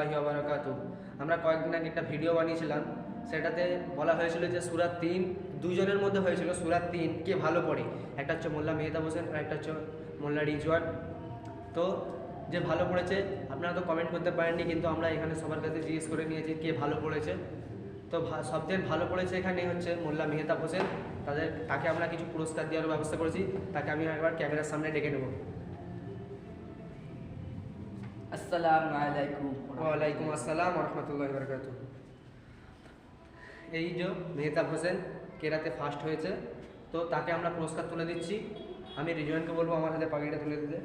রহমতুল্লাহি ওয়া বারাকাতুহু। আমরা কয়েকদিন আগে একটা ভিডিও বানিয়েছিলাম, সেটাতে বলা হয়েছিল যে সূরা 3 দুজনের মধ্যে হয়েছিল সূরা 3 কে ভালো পড়ে, একটা হচ্ছে মোল্লা মেহতাব হোসেন আর একটা হচ্ছে মোল্লা রিজওয়ান। তো যে ভালো পড়েছে আপনারা তো কমেন্ট করতে পারেননি, কিন্তু আমরা এখানে সবার কাছে জিজ্ঞেস করে নিয়েছি কে ভালো পড়েছে। তো সবচেয়ে ভালো পড়েছে এখানে হচ্ছে মোল্লা মেহতাব হোসেন। তাকে আমরা কিছু পুরস্কার দেওয়ার ব্যবস্থা করেছি, তাকে আমি একবার ক্যামেরার সামনে ডেকে নেব। আসসালামু আলাইকুম। ওয়ালাইকুম আসসালাম ওয়া রাহমাতুল্লাহি ওয়া বারাকাতুহু। এই যে মেহতাব হোসেন কেরাতে ফার্স্ট হয়েছে, তো তাকে আমরা পুরস্কার তুলে দিচ্ছি। আমি রিজওয়ানকে বলবো আমার হাতে পাগড়িটা তুলে দিতে।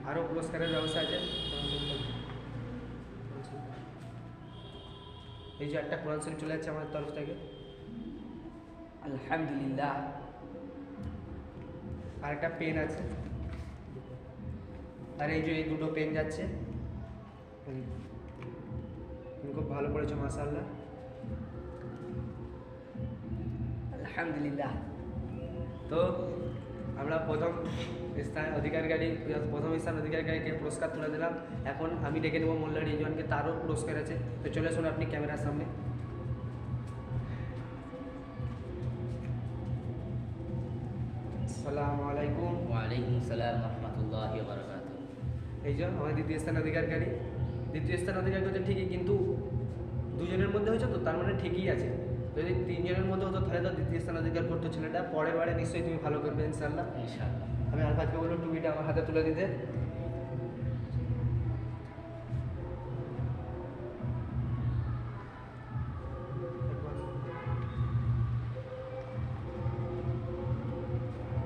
আরও পুরস্কারের ব্যবস্থা আছে। এই যে একটা কোরআন শরীফ চলে যাচ্ছে আমাদের তরফ থেকে। আলহামদুলিল্লাহ। আর একটা পেন আছে, আর এই যে এই দুটো পেন যাচ্ছে। তুমি খুব ভালো পড়েছো মাশাআল্লাহ। আলহামদুলিল্লাহ। তো আমরা প্রথম স্থান অধিকারীকে পুরস্কার তুলে দিলাম। এখন আমি ডেকে নেবো মোল্লা রিজওয়ানকে, তারও পুরস্কার আছে। তো চলে আসুন আপনি ক্যামেরার সামনে। আসসালামু আলাইকুম। ওয়ালাইকুম আসসালাম ওয়া রাহমাতুল্লাহি ওয়া বারাকাতুহু। এই যে আমাদের দ্বিতীয় স্থান অধিকারী হচ্ছে ঠিকই, কিন্তু দুজনের মধ্যে হয়েছে, তো তার মানে ঠিকই আছে। যদি তিনজনের মধ্যে হতো তাহলে তো দ্বিতীয় স্থান অধিকার করতো ছেলেটা। পরের বারে নিশ্চয়ই তুমি ভালো করবে ইনশাআল্লাহ। ইনশাআল্লাহ। আমি আলফাজকে বলবো টুপিটা আমার হাতে তুলে দিতে।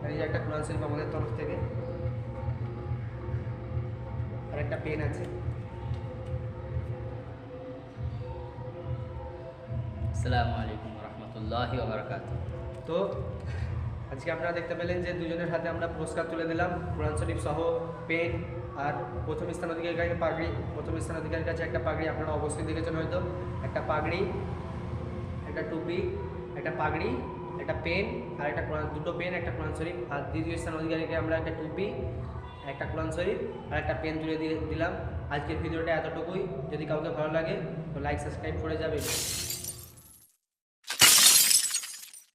এই যে একটা কোরআন শরীফ আমাদের তরফ থেকে, আর একটা পেন আছে। আসসালামু আলাইকুম ওয়া রাহমাতুল্লাহি ওয়া বারাকাতুহু। তো আজকে আপনারা দেখতে পেলেন যে দুজনের হাতে আমরা পুরস্কার তুলে দিলাম, কোরআন শরীফ সহ পেন আর প্রথম স্থান অধিকারীর কাছে পাগড়ি। প্রথম স্থান অধিকারীর কাছে একটা পাগড়ি, আপনারা অবশ্যই দেখেছেন হয়তো, একটা পাগড়ি, একটা টুপি, একটা পাগড়ি, একটা পেন আর একটা দুটো পেন, একটা কোরআন শরীফ। আর দ্বিতীয় স্থান অধিকারীকে আমরা একটা টুপি, একটা কোরআন শরীফ আর একটা পেন তুলে দিলাম। আজকের ভিডিওটা এতটুকুই। যদি কাউকে ভালো লাগে তো লাইক সাবস্ক্রাইব করে যাবে।